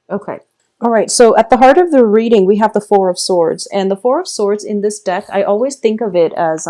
Okay. All right. So at the heart of the reading, we have the Four of Swords. And the Four of Swords in this deck, I always think of it as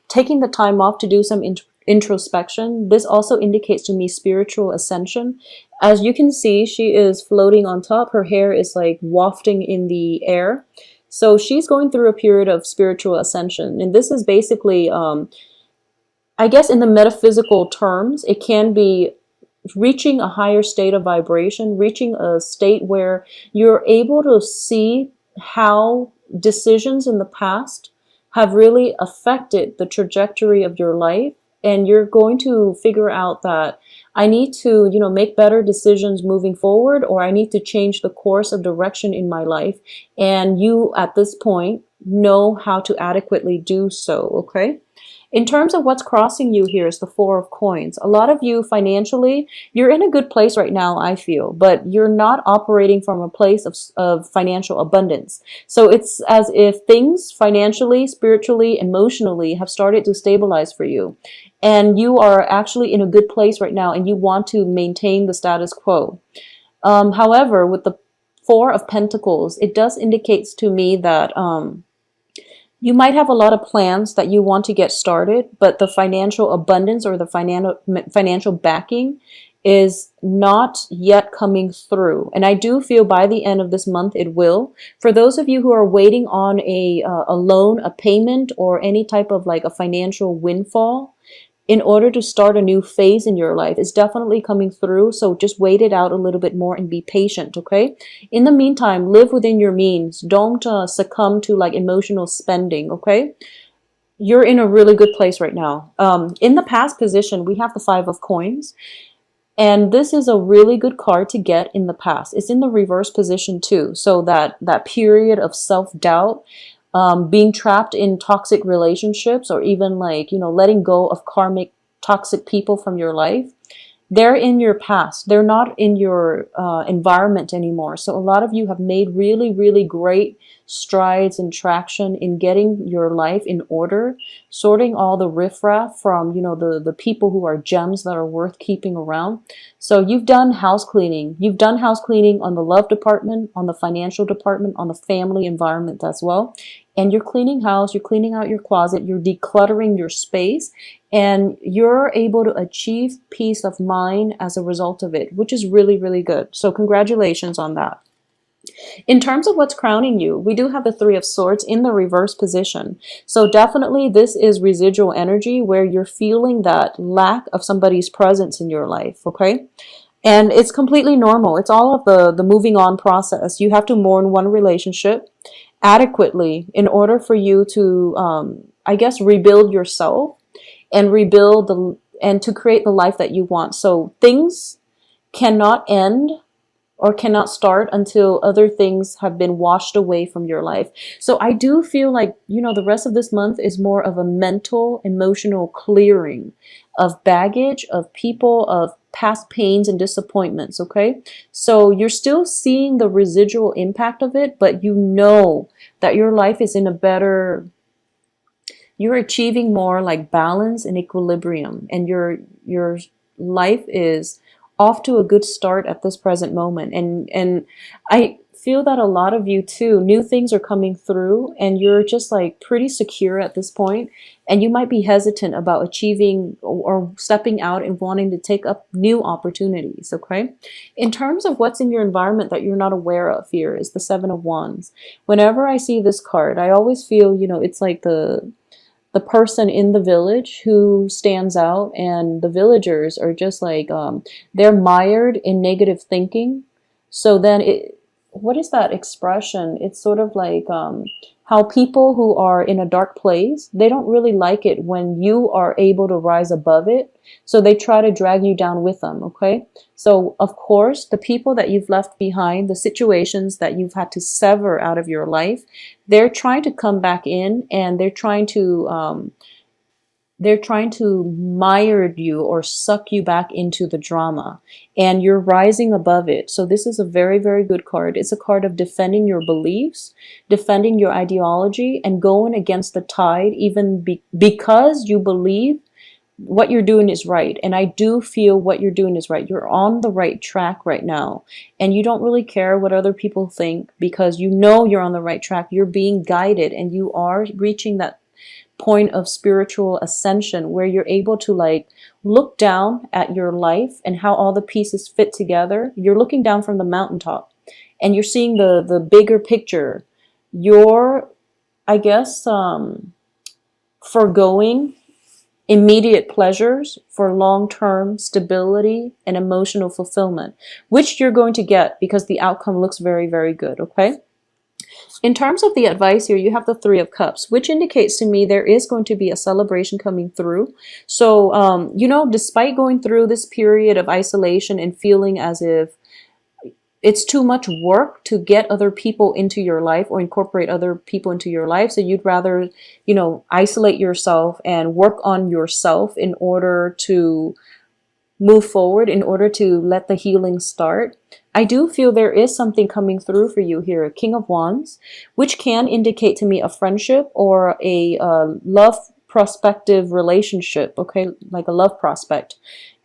taking the time off to do some introspection. This also indicates to me spiritual ascension. As you can see, she is floating on top. Her hair is like wafting in the air. So she's going through a period of spiritual ascension. And this is basically, I guess, in the metaphysical terms, it can be reaching a higher state of vibration, reaching a state where you're able to see how decisions in the past have really affected the trajectory of your life. And you're going to figure out that I need to, make better decisions moving forward, or I need to change the course of direction in my life. And you, at this point, know how to adequately do so, okay? In terms of what's crossing you here is the Four of Coins. A lot of you financially, you're in a good place right now, I feel, but you're not operating from a place of financial abundance. So it's as if things financially, spiritually, emotionally have started to stabilize for you. And you are actually in a good place right now and you want to maintain the status quo. However, with the Four of Pentacles, it does indicate to me that you might have a lot of plans that you want to get started, but the financial abundance or the financial backing is not yet coming through. And I do feel by the end of this month it will. For those of you who are waiting on a loan, a payment, or any type of like a financial windfall, in order to start a new phase in your life, is definitely coming through. So just wait it out a little bit more and be patient, okay? In the meantime, live within your means. Don't succumb to like emotional spending, okay? You're in a really good place right now. In the past position, we have the Five of Coins. And this is a really good card to get in the past. It's in the reverse position too. So that period of self-doubt, being trapped in toxic relationships, or even like, letting go of karmic toxic people from your life. They're in your past. They're not in your environment anymore. So a lot of you have made really, really great strides and traction in getting your life in order, sorting all the riffraff from, the people who are gems that are worth keeping around. So you've done house cleaning. You've done house cleaning on the love department, on the financial department, on the family environment as well. And you're cleaning house, you're cleaning out your closet, you're decluttering your space, and you're able to achieve peace of mind as a result of it, which is really, really good. So congratulations on that. In terms of what's crowning you, we do have the Three of Swords in the reverse position. So definitely this is residual energy where you're feeling that lack of somebody's presence in your life, okay? And it's completely normal. It's all of the moving on process. You have to mourn one relationship adequately in order for you to, I guess, rebuild yourself and and to create the life that you want. So things cannot end or cannot start until other things have been washed away from your life. So I do feel like, the rest of this month is more of a mental, emotional clearing of baggage, of people, of past pains and disappointments, okay? So you're still seeing the residual impact of it, but you know that your life is in a better, you're achieving more like balance and equilibrium, and your life is off to a good start at this present moment. And I feel that a lot of you too, new things are coming through and you're just like pretty secure at this point, and you might be hesitant about achieving or stepping out and wanting to take up new opportunities, okay? In terms of what's in your environment that you're not aware of, here is the Seven of Wands. Whenever I see this card, I always feel, it's like the person in the village who stands out, and the villagers are just like, they're mired in negative thinking. So then what is that expression? It's sort of like how people who are in a dark place, they don't really like it when you are able to rise above it. So they try to drag you down with them, okay? So of course, the people that you've left behind, the situations that you've had to sever out of your life, they're trying to come back in, and they're trying to mire you or suck you back into the drama, and you're rising above it. So this is a very, very good card. It's a card of defending your beliefs, defending your ideology, and going against the tide, even because you believe what you're doing is right. And I do feel what you're doing is right. You're on the right track right now. And you don't really care what other people think, because you know you're on the right track. You're being guided, and you are reaching that point of spiritual ascension where you're able to like look down at your life and how all the pieces fit together. You're looking down from the mountaintop and you're seeing the bigger picture. You're, I guess, foregoing immediate pleasures for long-term stability and emotional fulfillment, which you're going to get because the outcome looks very, very good, okay? In terms of the advice here, you have the Three of Cups, which indicates to me there is going to be a celebration coming through. So, you know, despite going through this period of isolation and feeling as if it's too much work to get other people into your life or incorporate other people into your life. So you'd rather, you know, isolate yourself and work on yourself in order to move forward, in order to let the healing start. I do feel there is something coming through for you here, King of Wands, which can indicate to me a friendship or a love prospective relationship, okay, like a love prospect.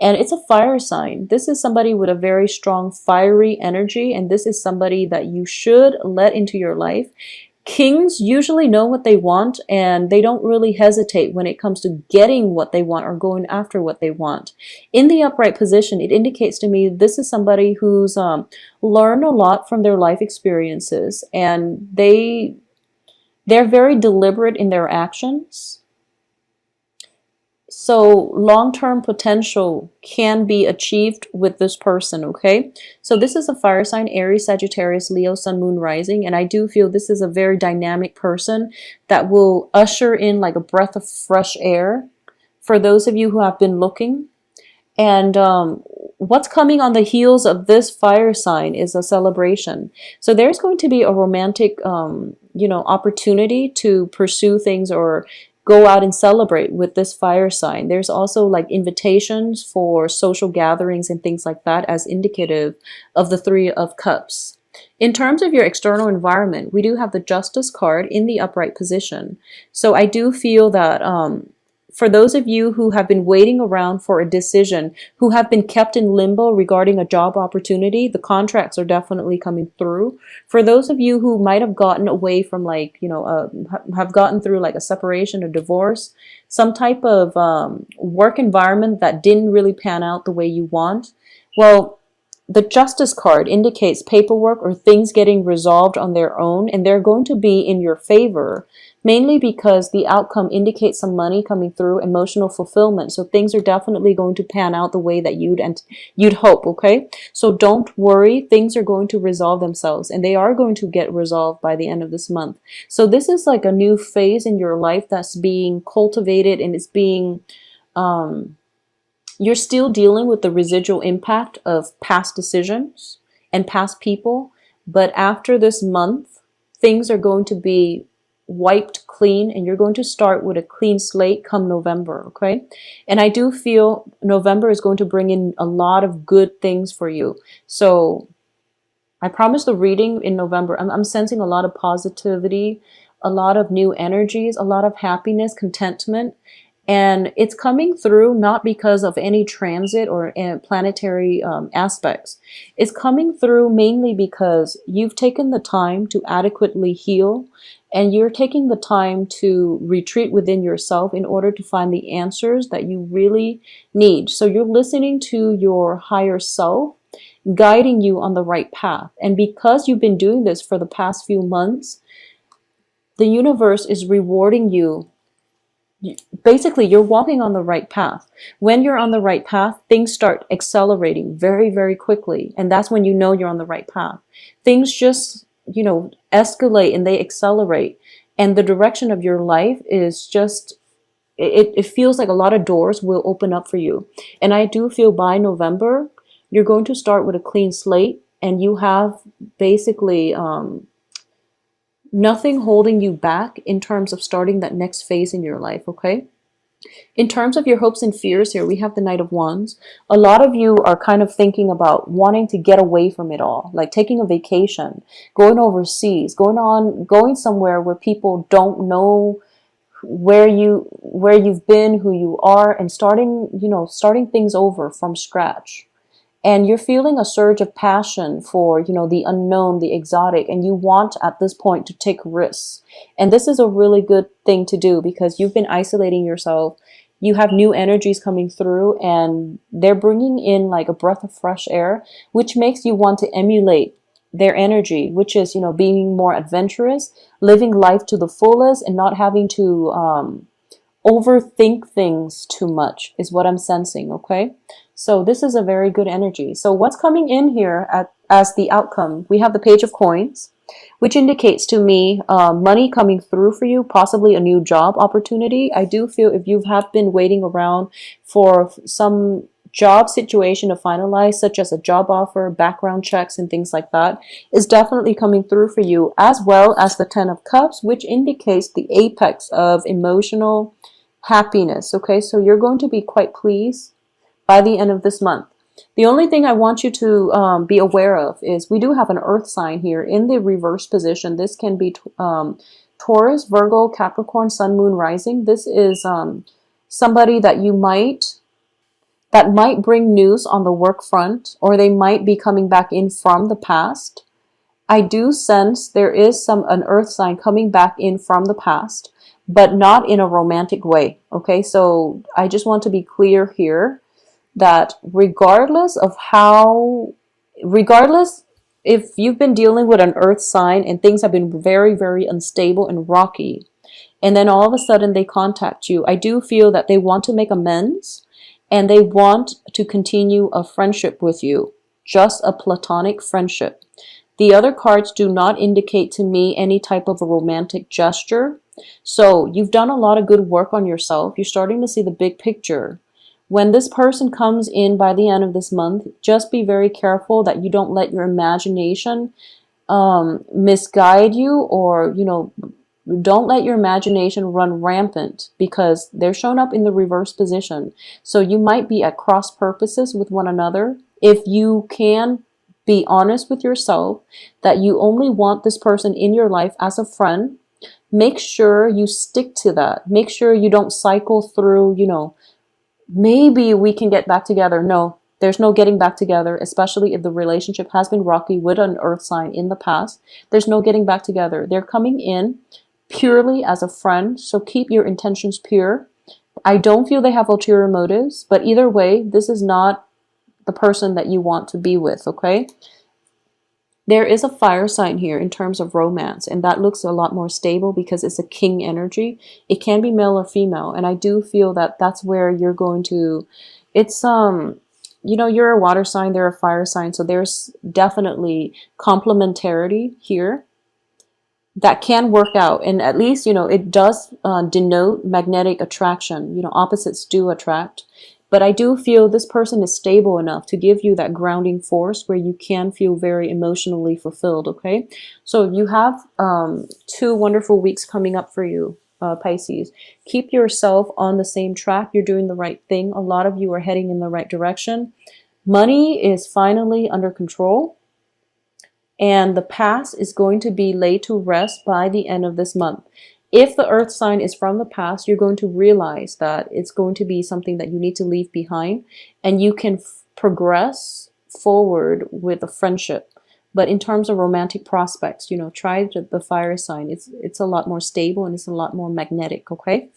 And it's a fire sign. This is somebody with a very strong fiery energy, and this is somebody that you should let into your life. Kings usually know what they want, and they don't really hesitate when it comes to getting what they want or going after what they want. In the upright position, it indicates to me this is somebody who's learned a lot from their life experiences, and they're very deliberate in their actions. So long-term potential can be achieved with this person, okay? So this is a fire sign, Aries, Sagittarius, Leo, Sun, Moon, Rising, and I do feel this is a very dynamic person that will usher in like a breath of fresh air for those of you who have been looking. And what's coming on the heels of this fire sign is a celebration. So there's going to be a romantic, you know, opportunity to pursue things or go out and celebrate with this fire sign. There's also like invitations for social gatherings and things like that as indicative of the Three of Cups. In terms of your external environment, we do have the Justice card in the upright position. So I do feel that for those of you who have been waiting around for a decision, who have been kept in limbo regarding a job opportunity, the contracts are definitely coming through. For those of you who might have gotten away from like, you know, have gotten through like a separation or divorce, some type of work environment that didn't really pan out the way you want, well, the Justice card indicates paperwork or things getting resolved on their own, and they're going to be in your favor, mainly because the outcome indicates some money coming through, emotional fulfillment. So things are definitely going to pan out the way that you'd hope, okay? So don't worry, things are going to resolve themselves, and they are going to get resolved by the end of this month. So this is like a new phase in your life that's being cultivated, and it's being you're still dealing with the residual impact of past decisions and past people. But after this month, things are going to be wiped clean, and you're going to start with a clean slate come November, okay? And I do feel November is going to bring in a lot of good things for you. So I promise the reading in November, I'm sensing a lot of positivity, a lot of new energies, a lot of happiness, contentment. And it's coming through not because of any transit or planetary aspects. It's coming through mainly because you've taken the time to adequately heal, and you're taking the time to retreat within yourself in order to find the answers that you really need. So you're listening to your higher self, guiding you on the right path. And because you've been doing this for the past few months, the universe is rewarding you. Basically, you're walking on the right path. When you're on the right path, things start accelerating very, very quickly. And that's when you know you're on the right path. Things just, you know, escalate and they accelerate. And the direction of your life is just, it feels like a lot of doors will open up for you. And I do feel by November, you're going to start with a clean slate, and you have basically nothing holding you back in terms of starting that next phase in your life, okay? In terms of your hopes and fears here, we have the Knight of Wands. A lot of you are kind of thinking about wanting to get away from it all, like taking a vacation, going overseas, going somewhere where people don't know where you've been, who you are, and starting, starting things over from scratch. And you're feeling a surge of passion for, the unknown, the exotic, and you want at this point to take risks. And this is a really good thing to do because you've been isolating yourself. You have new energies coming through, and they're bringing in like a breath of fresh air, which makes you want to emulate their energy, which is, being more adventurous, living life to the fullest, and not having to overthink things too much is what I'm sensing, okay? So this is a very good energy. So what's coming in here as the outcome? We have the Page of Coins, which indicates to me money coming through for you, possibly a new job opportunity. I do feel if you have been waiting around for some job situation to finalize, such as a job offer, background checks, and things like that, is definitely coming through for you, as well as the Ten of Cups, which indicates the apex of emotional happiness. Okay, so you're going to be quite pleased by the end of this month. The only thing I want you to be aware of is we do have an earth sign here in the reverse position. This can be Taurus, Virgo, Capricorn, Sun, Moon, Rising. This is somebody that might bring news on the work front, or they might be coming back in from the past. I do sense there is an earth sign coming back in from the past, but not in a romantic way. Okay, so I just want to be clear here that regardless if you've been dealing with an earth sign and things have been very, very unstable and rocky, and then all of a sudden they contact you, I do feel that they want to make amends and they want to continue a friendship with you, just a platonic friendship. The other cards do not indicate to me any type of a romantic gesture. So you've done a lot of good work on yourself. You're starting to see the big picture. When this person comes in by the end of this month, just be very careful that you don't let your imagination misguide you, or, don't let your imagination run rampant, because they're shown up in the reverse position. So you might be at cross purposes with one another. If you can be honest with yourself that you only want this person in your life as a friend, make sure you stick to that. Make sure you don't cycle through, maybe we can get back together. No, there's no getting back together, especially if the relationship has been rocky with an earth sign in the past. There's no getting back together. They're coming in purely as a friend, so keep your intentions pure. I don't feel they have ulterior motives, but either way, this is not the person that you want to be with, okay? There is a fire sign here in terms of romance, and that looks a lot more stable because it's a king energy. It can be male or female, and I do feel that that's where you're going to, it's, you're a water sign, they're a fire sign, so there's definitely complementarity here that can work out. And at least, it does denote magnetic attraction. Opposites do attract. But I do feel this person is stable enough to give you that grounding force where you can feel very emotionally fulfilled, okay? So you have 2 wonderful weeks coming up for you, Pisces. Keep yourself on the same track. You're doing the right thing. A lot of you are heading in the right direction. Money is finally under control. And the past is going to be laid to rest by the end of this month. If the earth sign is from the past, you're going to realize that it's going to be something that you need to leave behind, and you can progress forward with a friendship. But in terms of romantic prospects, try the fire sign. It's a lot more stable and it's a lot more magnetic, okay?